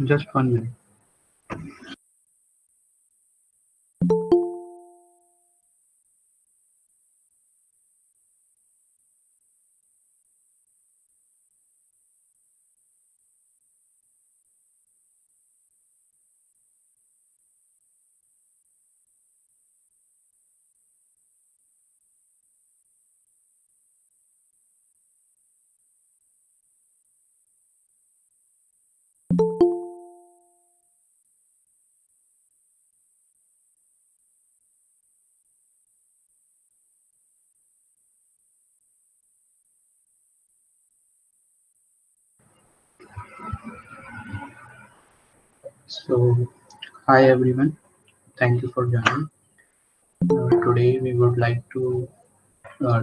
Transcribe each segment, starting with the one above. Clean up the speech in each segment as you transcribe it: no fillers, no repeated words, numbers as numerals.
Just 1 minute. So, hi everyone. Thank you for joining. Today we would like to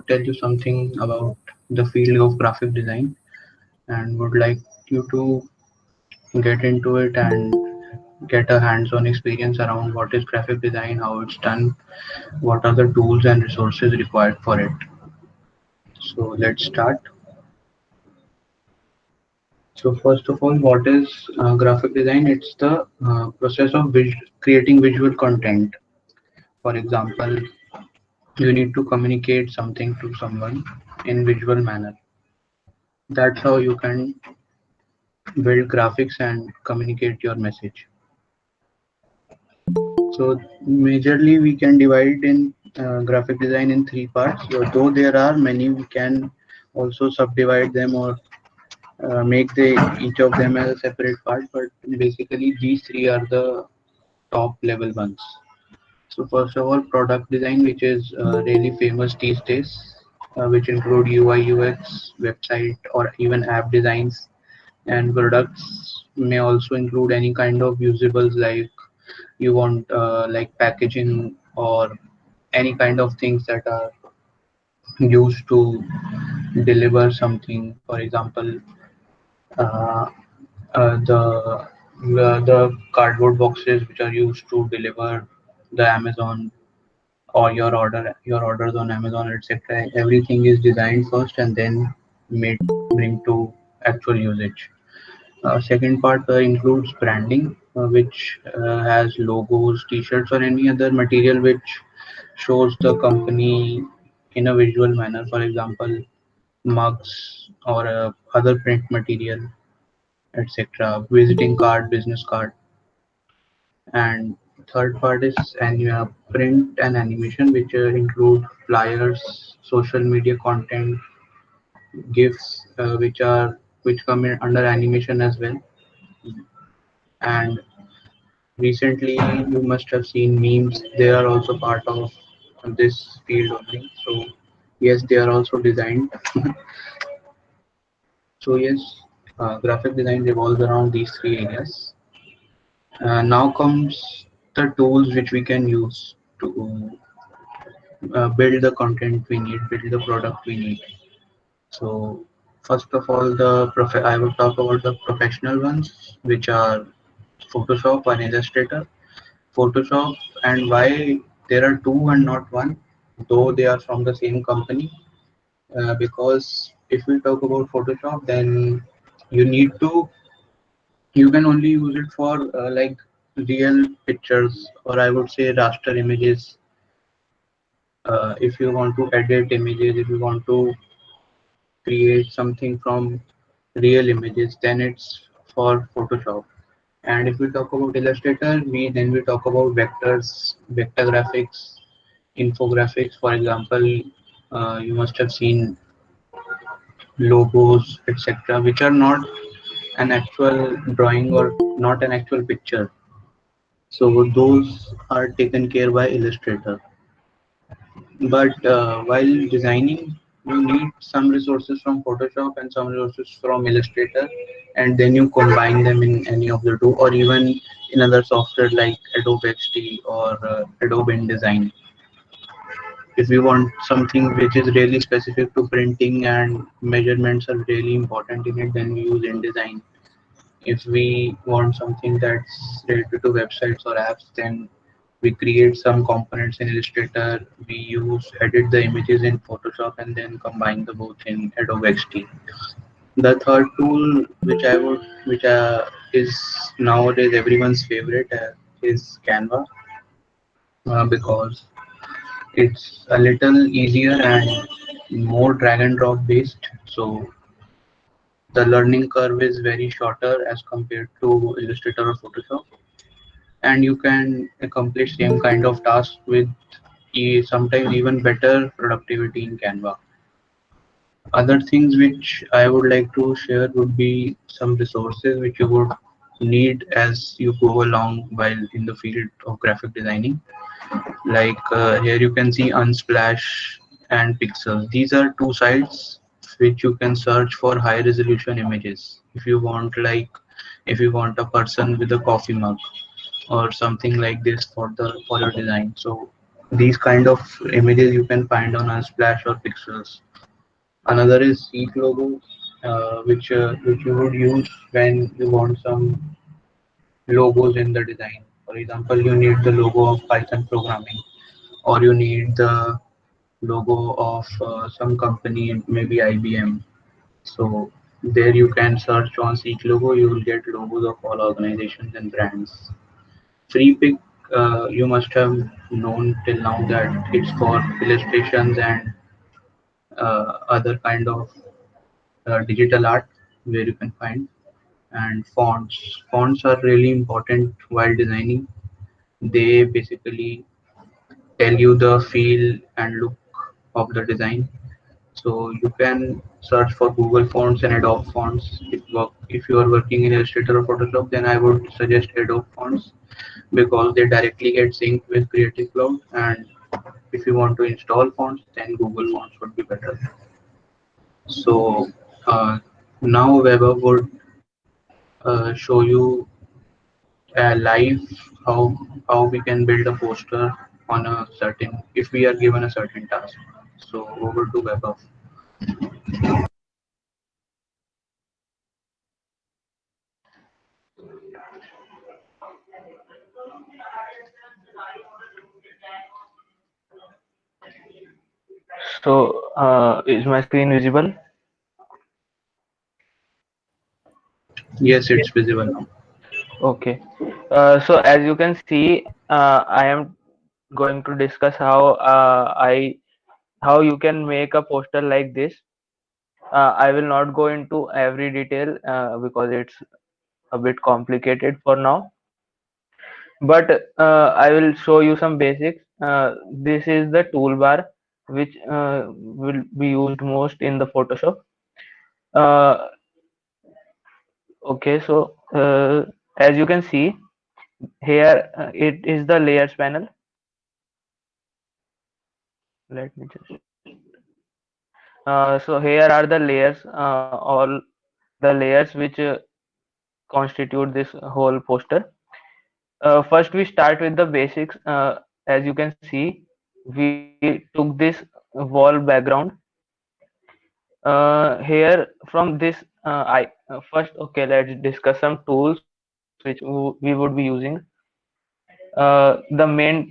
tell you something about the field of graphic design and would like you to get into it and get a hands-on experience around what is graphic design, how it's done, what are the tools and resources required for it. So let's start. So first of all, what is graphic design? It's the process of creating visual content. For example, you need to communicate something to someone in visual manner. That's how you can build graphics and communicate your message. So majorly we can divide in graphic design in three parts. So though there are many, we can also subdivide them or make each of them as a separate part. But basically these three are the top level ones. So first of all, product design, which is really famous these days, which include UI, UX, website, or even app designs. And products may also include any kind of usables like you want like packaging or any kind of things that are used to deliver something. For example, uh, the cardboard boxes which are used to deliver the Amazon or your orders on Amazon, etc. Everything is designed first and then made bring to actual usage. Second part includes branding, which has logos, t-shirts, or any other material which shows the company in a visual manner. For example, mugs or other print material, etc. Visiting card, business card, and third part is print and animation, which include flyers, social media content, GIFs, which come in under animation as well. And recently, you must have seen memes. They are also part of this field only. So yes, they are also designed. So yes, graphic design revolves around these three areas. Now comes the tools which we can use to build the content we need, build the product we need. So first of all, I will talk about the professional ones, which are Photoshop and Illustrator. Photoshop, and why there are two and not one, though they are from the same company. Because if we talk about Photoshop, then you need to you can only use it for like real pictures, or I would say raster images. If you want to edit images, if you want to create something from real images, then it's for Photoshop. And if we talk about Illustrator, we talk about vectors, vector graphics, infographics. For example, you must have seen logos, etc., which are not an actual drawing or not an actual picture. So those are taken care by Illustrator. But while designing, you need some resources from Photoshop and some resources from Illustrator, and then you combine them in any of the two, or even in other software like Adobe XD or Adobe InDesign. If you want something which is really specific to printing and measurements are really important in it, then we use InDesign. If we want something that's related to websites or apps, then we create some components in Illustrator, we edit the images in Photoshop and then combine the both in Adobe XD. The third tool which is nowadays everyone's favorite is Canva, because it's a little easier and more drag and drop based. So the learning curve is very shorter as compared to Illustrator or Photoshop, and you can accomplish same kind of task with sometimes even better productivity in Canva. Other things which I would like to share would be some resources which you would need as you go along while in the field of graphic designing. Like here you can see Unsplash and Pixel. These are two sites which you can search for high resolution images. If you want a person with a coffee mug or something like this for your design. So these kind of images you can find on Unsplash or Pixels. Another is Seek logo, which you would use when you want some logos in the design. For example, you need the logo of Python programming, or you need the logo of some company, maybe IBM. So there you can search on Seek logo. You will get logos of all organizations and brands. FreePic, you must have known till now that it's for illustrations and other kind of digital art where you can find. And fonts are really important while designing. They basically tell you the feel and look of the design. So you can search for Google Fonts and Adobe Fonts. If you are working in Illustrator or Photoshop, then I would suggest Adobe Fonts because they directly get synced with Creative Cloud. And if you want to install fonts, then Google Fonts would be better. So now Weber would show you live how how we can build a poster on a certain if we are given a certain task. So over to Weber. So, is my screen visible? Yes, it's visible now. Okay. So as you can see, I am going to discuss how you can make a poster like this. I will not go into every detail because it's a bit complicated for now. But I will show you some basics. This is the toolbar which will be used most in the Photoshop. Uh, okay, so as you can see here, it is the layers panel. Let me just. So here are the layers, all the layers which constitute this whole poster. First, we start with the basics. As you can see, we took this wall background. Here from this, I first okay. Let's discuss some tools which we would be using. The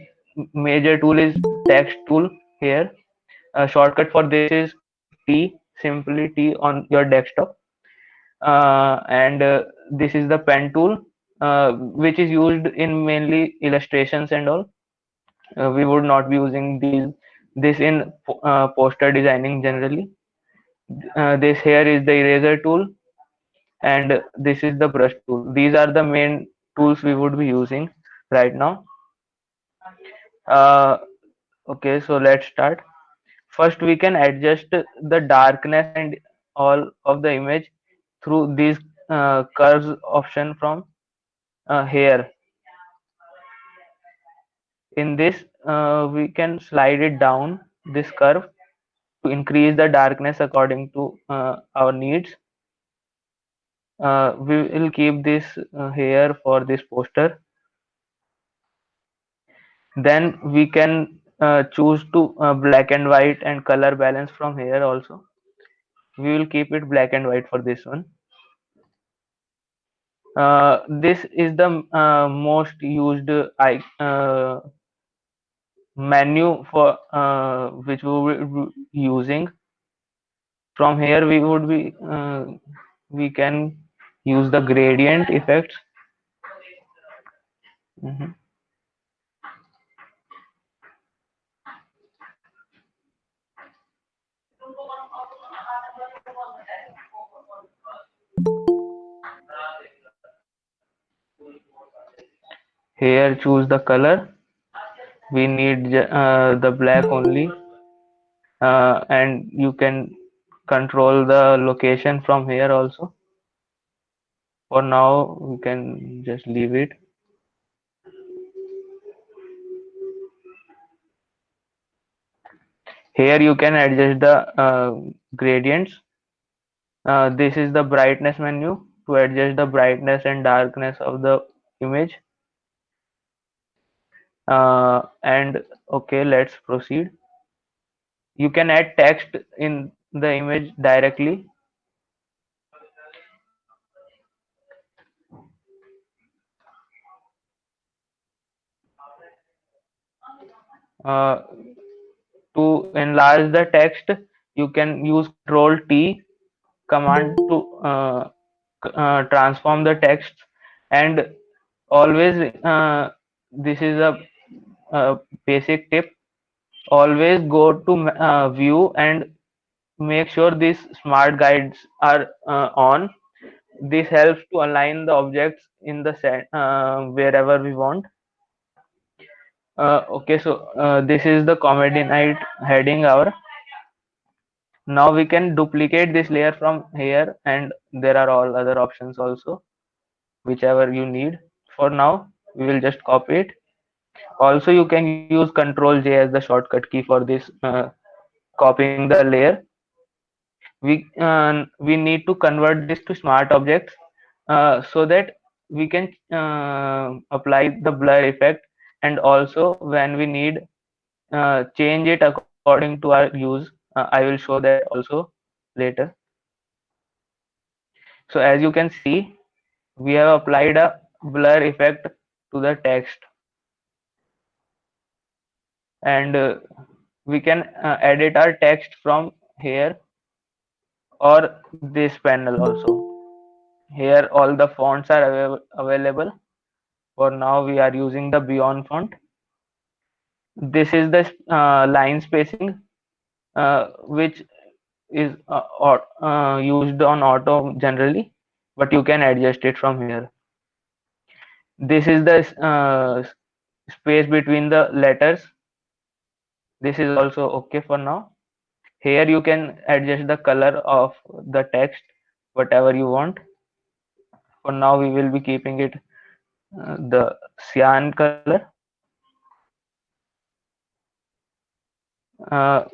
major tool is text tool here. A shortcut for this is T, simply T on your desktop. And this is the pen tool, which is used in mainly illustrations and all. We would not be using this in poster designing generally. This here is the eraser tool, and this is the brush tool. These are the main tools we would be using right now. Uh, okay, so let's start. First, we can adjust the darkness and all of the image through these curves option from here. In this, we can slide it down this curve to increase the darkness according to our needs. We will keep this here for this poster. Then we can choose to black and white and color balance from here also. We will keep it black and white for this one. This is the most used menu for which we will be using. From here we would be we can use the gradient effects. Mhm. Here choose the color. We need the black only, and you can control the location from here also. For now we can just leave it. Here you can adjust the gradients. This is the brightness menu to adjust the brightness and darkness of the image. And okay, let's proceed. You can add text in the image directly. Uh, to enlarge the text, you can use Control T command to transform the text. And always, this is a basic tip. Always go to view and make sure these smart guides are on. This helps to align the objects in the set wherever we want. Okay, so this is the comedy night heading hour. Now we can duplicate this layer from here, and there are all other options also, whichever you need. For now, we will just copy it. Also, you can use Control J as the shortcut key for this copying the layer. We need to convert this to smart objects so that we can apply the blur effect, and also when we need change it according to our use. I will show that also later. So as you can see, we have applied a blur effect to the text, and we can edit our text from here or this panel also. Here all the fonts are available. For now we are using the Beyond font. This is the line spacing, which is used on auto generally, but you can adjust it from here. This is the space between the letters. This is also okay for now. Here you can adjust the color of the text, whatever you want. For now we will be keeping it the cyan color. uh,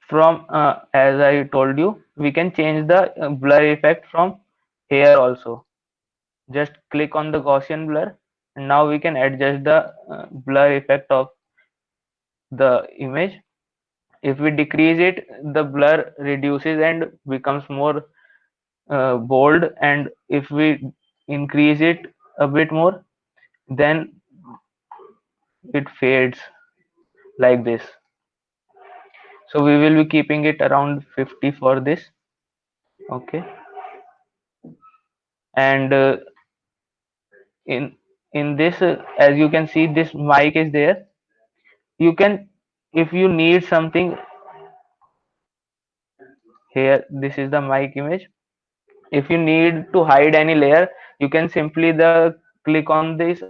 from as I told you, we can change the blur effect from here also. Just click on the Gaussian blur, and now we can adjust the blur effect of the image. If we decrease it, the blur reduces and becomes more bold, and if we increase it a bit more, then it fades like this. So we will be keeping it around 50 for this. Okay. And in this, as you can see, this mic is there. You can, if you need something, here this is the mic image. If you need to hide any layer, you can simply the click on this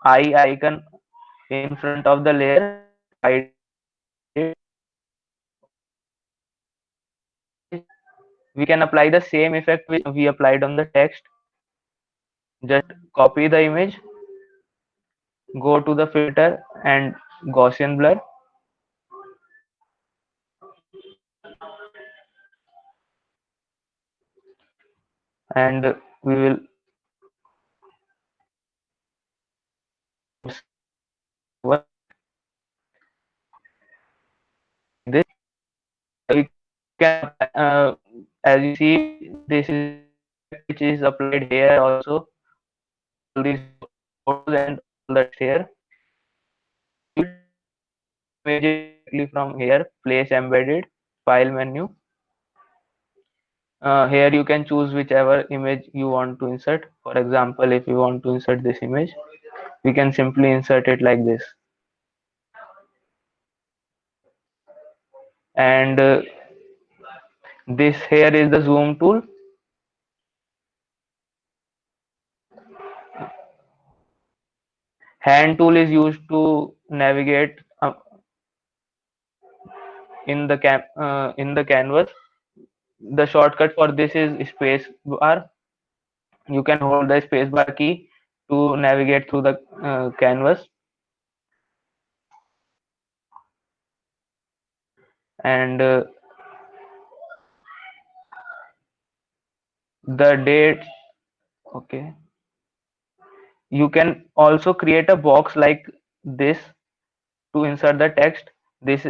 eye icon in front of the layer to hide it. We can apply the same effect which we applied on the text. Just copy the image, go to the filter and Gaussian blur, and we will over like this. We can as you see, this is the effect which is applied here also on all these photos and all the text here. You images directly from here, place embedded, file menu, Here you can choose whichever image you want to insert. For example, if you want to insert this image, we can simply insert it like this. And this here is the zoom tool. Hand tool is used to navigate in the canvas. The shortcut for this is space bar. You can hold the space bar key to navigate through the canvas. And the date. Okay, you can also create a box like this to insert the text. This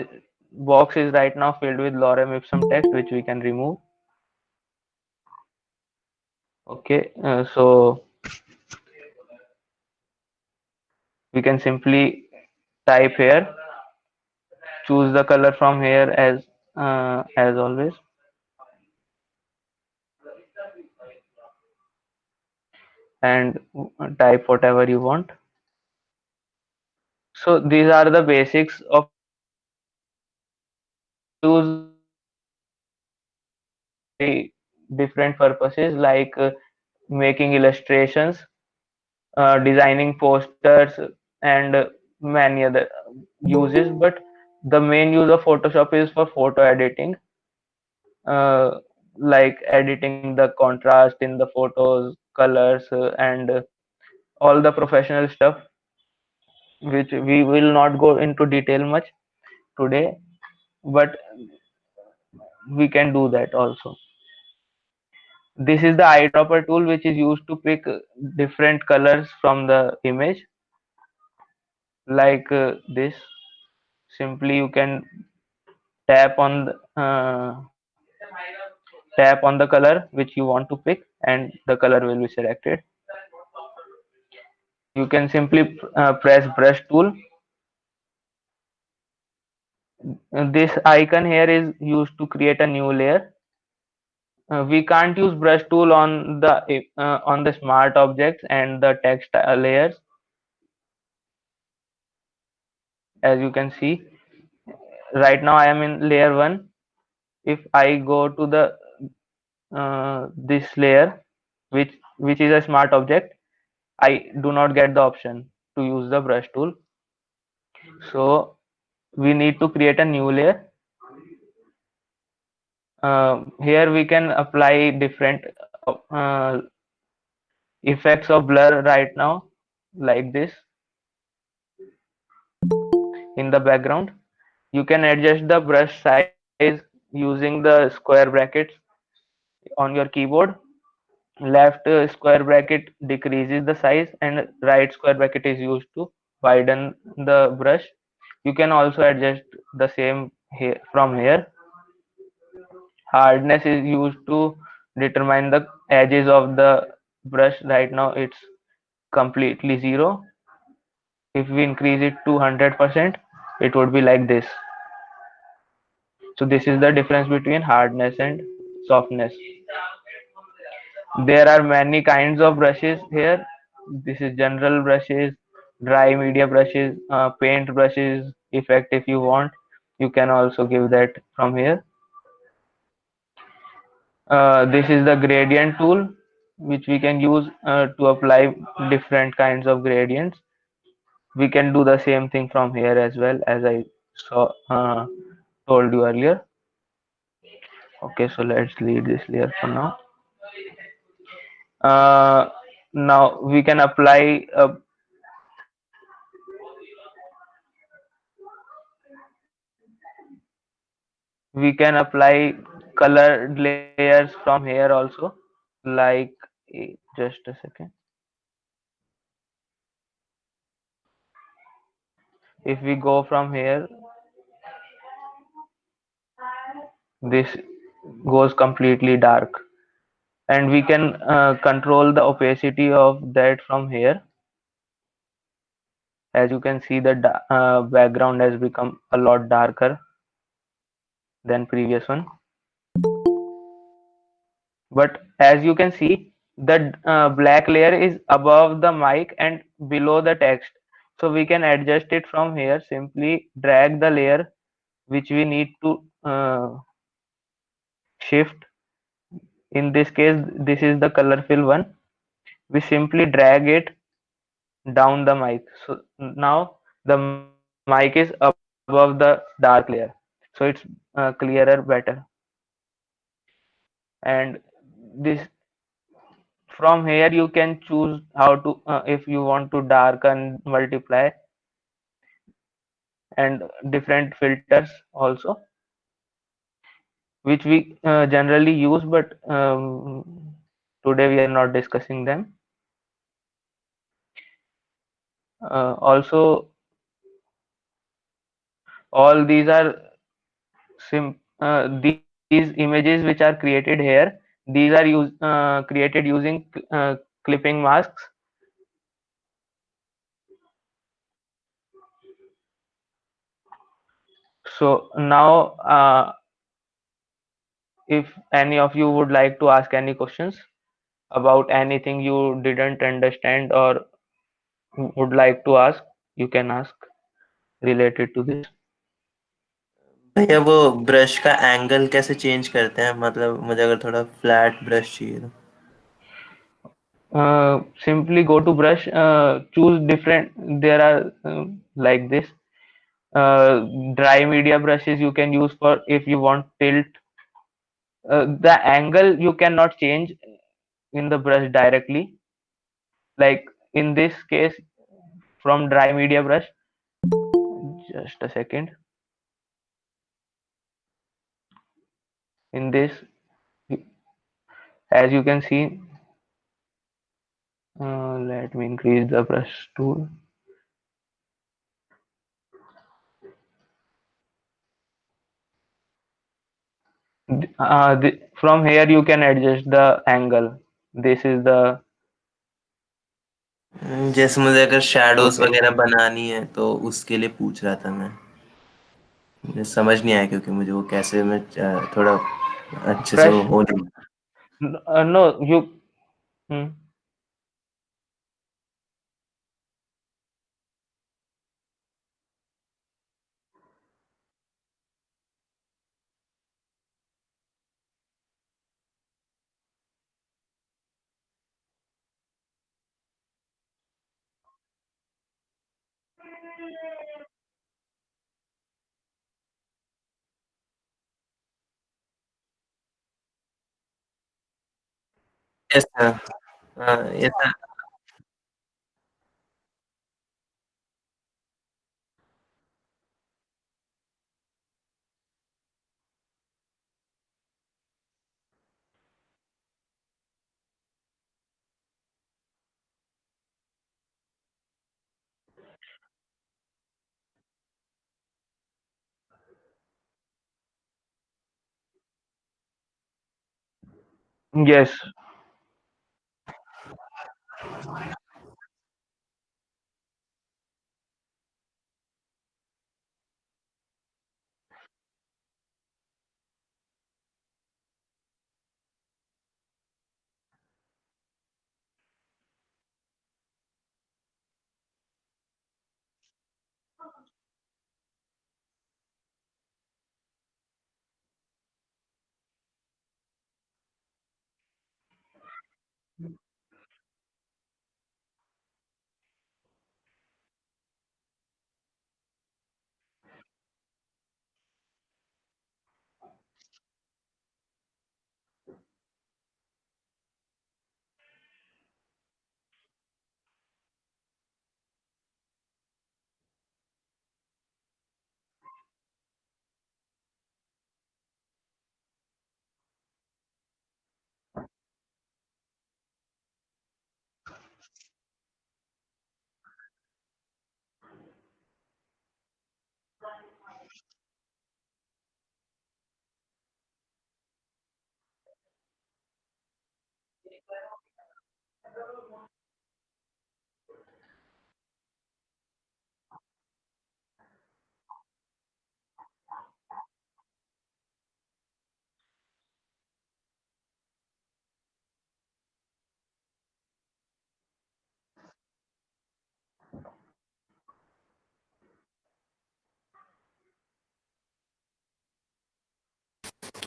box is right now filled with lorem ipsum text, which we can remove. Okay, so we can simply type here, choose the color from here as always, and type whatever you want. So these are the basics of use very different purposes, like making illustrations, designing posters, and many other uses. But the main use of Photoshop is for photo editing, uh, like editing the contrast in the photos, colors, and all the professional stuff, which we will not go into detail much today, but we can do that also. This is the eyedropper tool, which is used to pick different colors from the image, like this. Simply you can tap on tap on the color which you want to pick, and the color will be selected. You can simply press brush tool. This icon here is used to create a new layer. We can't use brush tool on the smart objects and the text layers. As you can see, right now I am in layer 1. If I go to the this layer, which is a smart object, I do not get the option to use the brush tool. So we need to create a new layer. Here we can apply different effects of blur right now, like this, in the background. You can adjust the brush size using the square brackets on your keyboard. Left square bracket decreases the size, and right square bracket is used to widen the brush. You can also adjust the same here from here. Hardness is used to determine the edges of the brush. Right now it's completely 0. If we increase it to 100%, it would be like this. So this is the difference between hardness and softness. There are many kinds of brushes here. This is general brushes, dry media brushes, paint brushes, effect. If you want, you can also give that from here. This is the gradient tool, which we can use to apply different kinds of gradients. We can do the same thing from here as well, as I saw told you earlier. Okay, so let's leave this layer for now. uh, Now we can apply colored layers from here also, like just a second. If we go from here, this goes completely dark, and we can control the opacity of that from here. As you can see, the background has become a lot darker than previous one. But as you can see, the black layer is above the mic and below the text. So we can adjust it from here. Simply drag the layer which we need to shift. In this case, this is the color fill one. We simply drag it down the mic. So now the mic is above the dark layer. So it's clearer, better. And this, from here you can choose how to if you want to darken, multiply, and different filters also, which we generally use, but today we are not discussing them. Also, all these are these images which are created here, these are created using clipping masks. So now, if any of you would like to ask any questions about anything you didn't understand or would like to ask, you can ask related to this. भैया वो brush का angle कैसे change करते हैं, मतलब मुझे अगर थोड़ा फ्लैट ब्रश चाहिए तो। Simply go to brush, choose different. There are like this. Dry media brushes you can use for if you want tilt. The angle you cannot change in the brush directly. Like in this case, from dry media brush. Just a second. In this, as you can see, let me increase the brush tool. From here you can adjust the angle. This is the जैसे मुझे अगर shadows okay. वगैरह बनानी है तो उसके लिए पूछ रहा था मैं। मुझे समझ नहीं आया क्योंकि मुझे वो कैसे मैं थोड़ा अच्छे से वो Brush. हो नहीं। No, you. Hmm. Yes sir. Yes sir. Yes.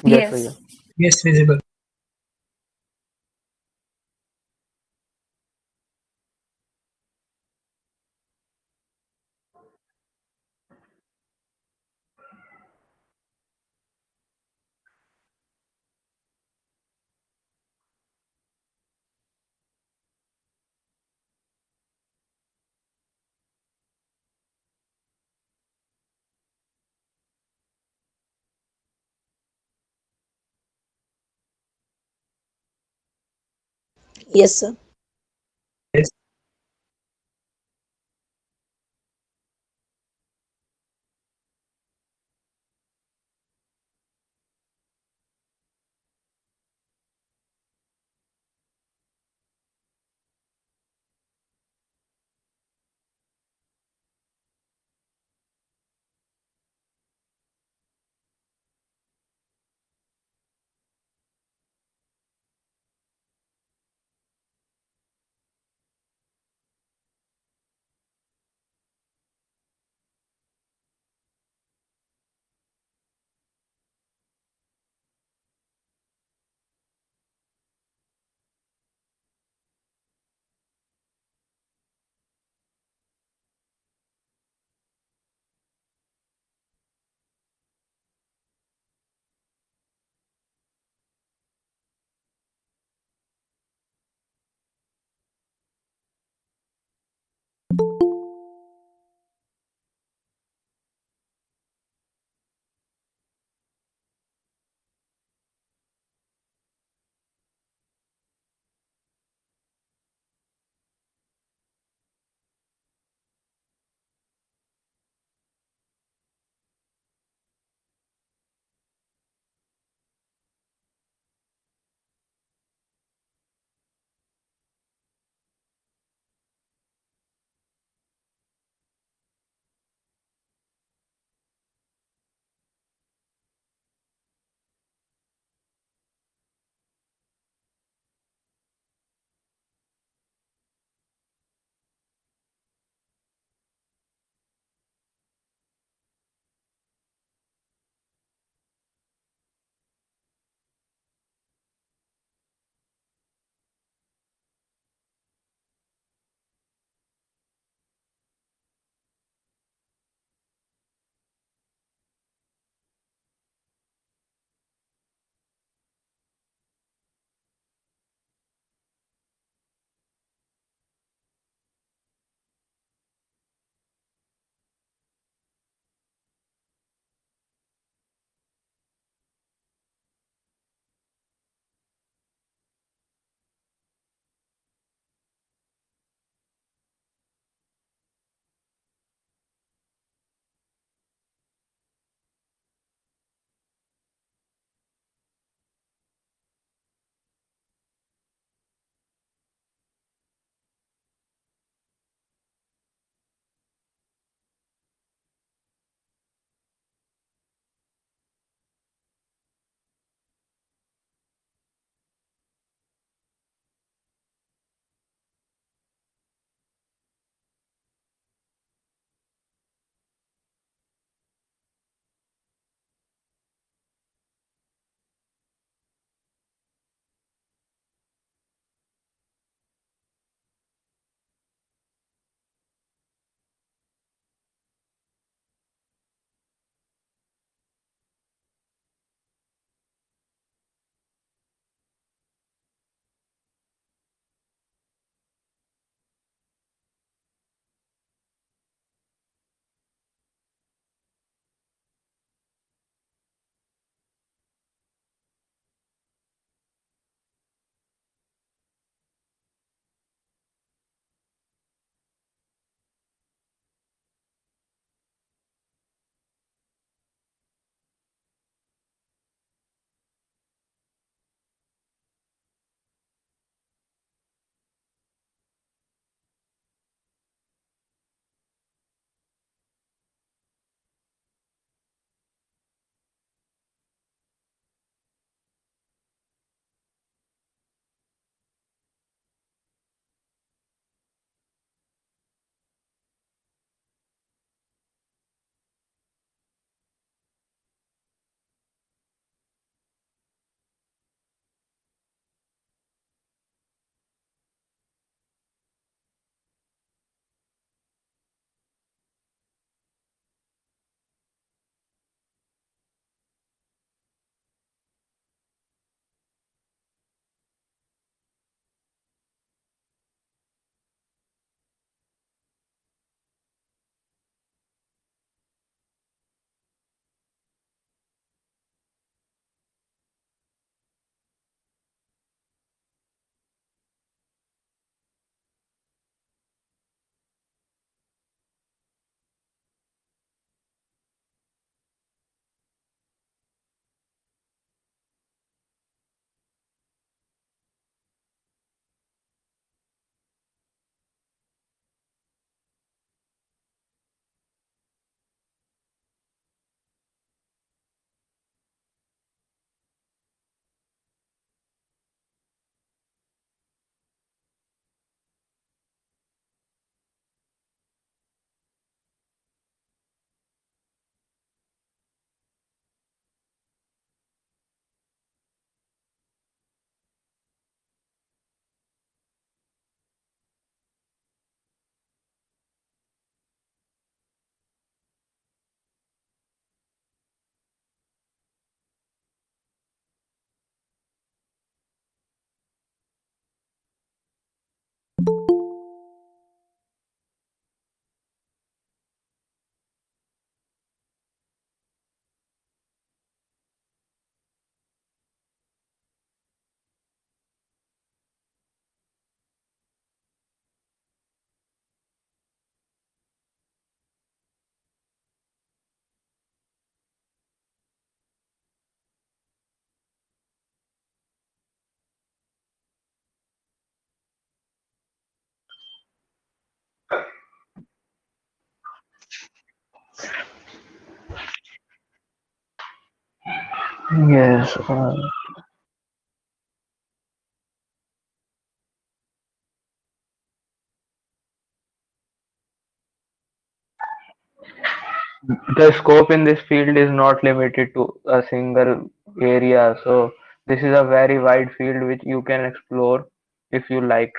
Yes, Yes. Vijay. Yes, visible. Yes, sir. Yes. Yes. The scope in this field is not limited to a single area, so this is a very wide field which you can explore if you like.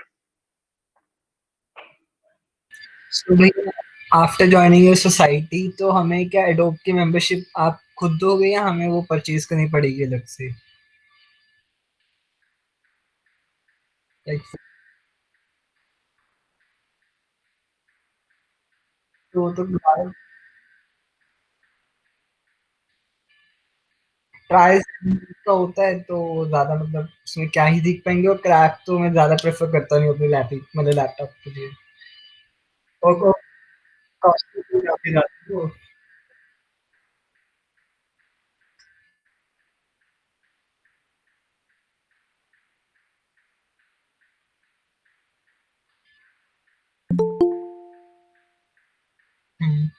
So भैया after joining your society तो हमें क्या adobe की membership आप खुद दोगे या हमें वो परचेज करनी पड़ेगी अलग से? लाइक तो ट्रायल का होता है तो ज्यादा मतलब उसमें क्या ही दिख पाएंगे, और क्रैक तो मैं ज्यादा प्रेफर करता नहीं अपने लैपटॉप के लिए, और कॉस्ट भी काफी ज्यादा है वो। हम्म,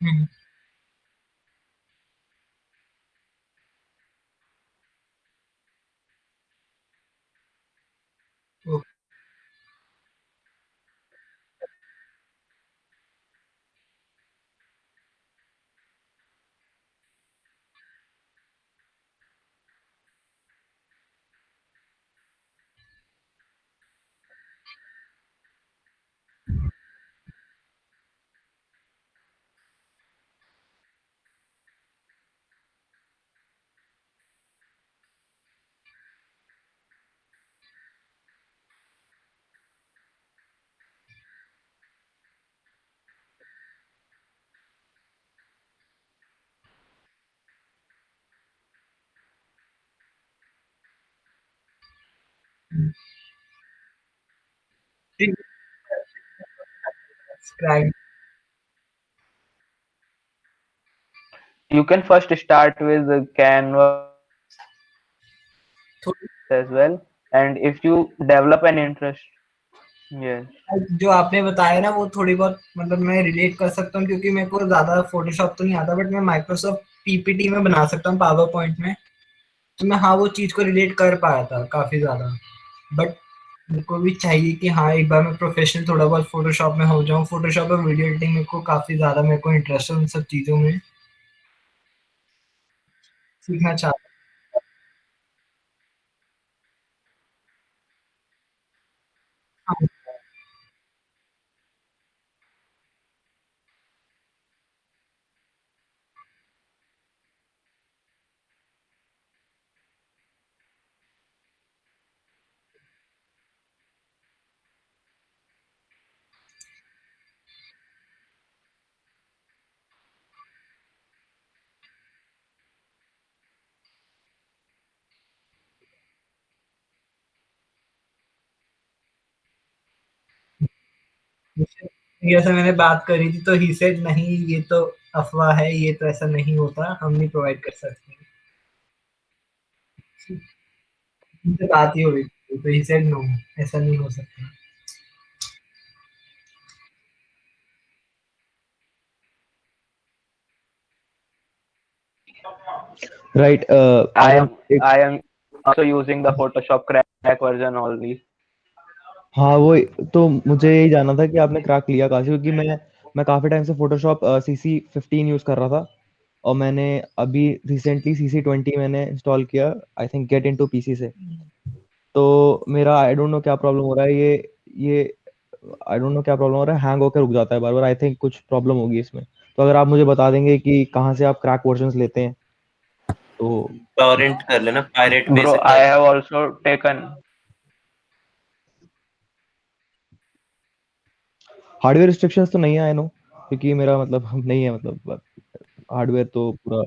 हम्म, ओ- crack You can first start with the Canva as well, and if you develop an interest, yes. जो आपने बताया ना वो थोड़ी बहुत मतलब मैं रिलेट कर सकता हूँ, क्योंकि मेरे को ज्यादा फोटोशॉप तो नहीं आता, बट मैं माइक्रोसॉफ्ट पीपीटी में बना सकता हूँ, पावर पॉइंट में। तो मैं हाँ वो चीज को रिलेट कर पाया था काफी ज्यादा। बट मेरे को भी चाहिए कि हाँ एक बार मैं प्रोफेशनल थोड़ा बहुत फोटोशॉप में हो जाऊँ। फोटोशॉप और वीडियो एडिटिंग मेरे को काफी ज्यादा मेरे को इंटरेस्ट है उन सब चीजों में, सीखना चाहता हूँ। जैसे मैंने बात करी थी तो ही सेड नहीं, ये तो अफवाह है, ये तो ऐसा नहीं होता, हम नहीं प्रोवाइड कर सकते। उनसे बात ही हो रही थी तो ही सेड नो, ऐसा नहीं हो सकता। Right. I am एक I am also using the Photoshop crack version only. हाँ वो तो मुझे यही जानना था कि आपने क्रैक लिया कहाँ से, क्योंकि मैं काफी टाइम से फोटोशॉप CC 15 यूज कर रहा था, और मैंने अभी रिसेंटली CC 20 मैंने इंस्टॉल किया, I think get into PC से। तो मेरा आई डोंट नो क्या प्रॉब्लम हो रहा है, ये आई डोंट नो क्या प्रॉब्लम हो रहा है, हैंग होकर रुक जाता है बार बार, आई थिंक कुछ प्रॉब्लम होगी इसमें। तो अगर आप मुझे बता देंगे कि कहाँ से आप क्रैक वर्जन्स लेते हैं तो टॉरेंट कर लेना, पायरेट पे Bro, से I कर। have also taken. Hardware restrictions तो नहीं है आई नो, क्योंकि मेरा मतलब नहीं है, मतलब हार्डवेयर तो पूरा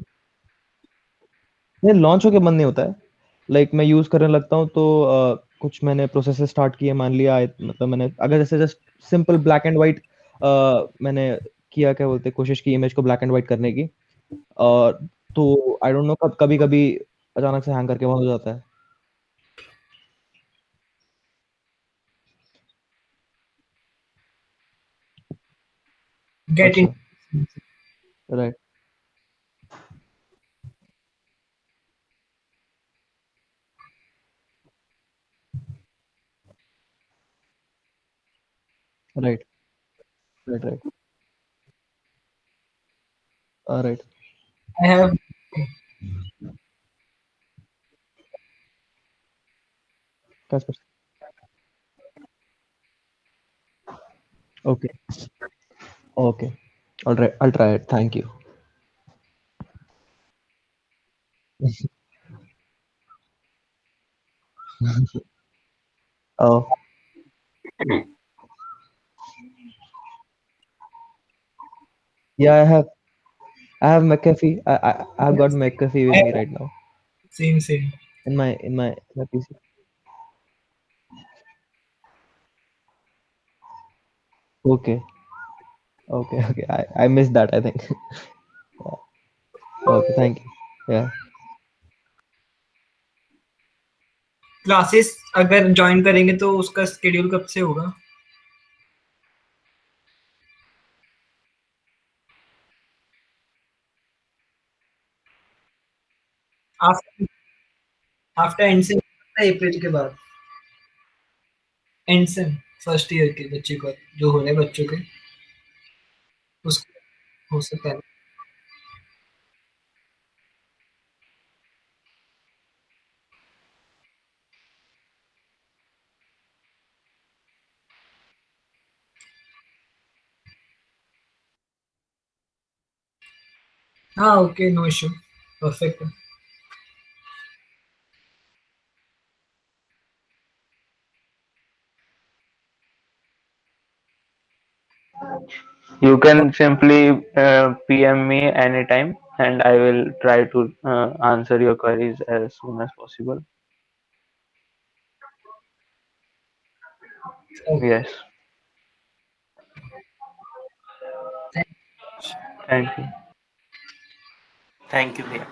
नहीं लॉन्च होके बंद नहीं होता है। लाइक मैं यूज करने लगता हूँ तो कुछ मैंने प्रोसेस स्टार्ट किए, मान लिया मतलब मैंने अगर जैसे just simple black and white मैंने किया, क्या बोलते हैं, कोशिश की इमेज को ब्लैक एंड व्हाइट करने की, और तो आई डोंट नो कब कभी कभी अचानक से हैंग करके बंद हो जाता है। Get in. अच्छा, right right right right right. I have okay okay, alright, I'll try it, thank you. Oh, yeah, I have McAfee. I've got McAfee with me right now same. in my PC. Okay, okay. I missed that, I think. Yeah. Okay, thank you. Yeah. Classes अगर join करेंगे तो उसका schedule कब से होगा? After after एंडसन, अप्रैल के बाद। एंडसन first year के बच्चे को, जो हो रहे बच्चों के, उसको हो सकता है। हाँ okay, no issue, perfect. You can simply PM me anytime, and I will try to answer your queries as soon as possible. Yes. Thank you. Thank you भैया।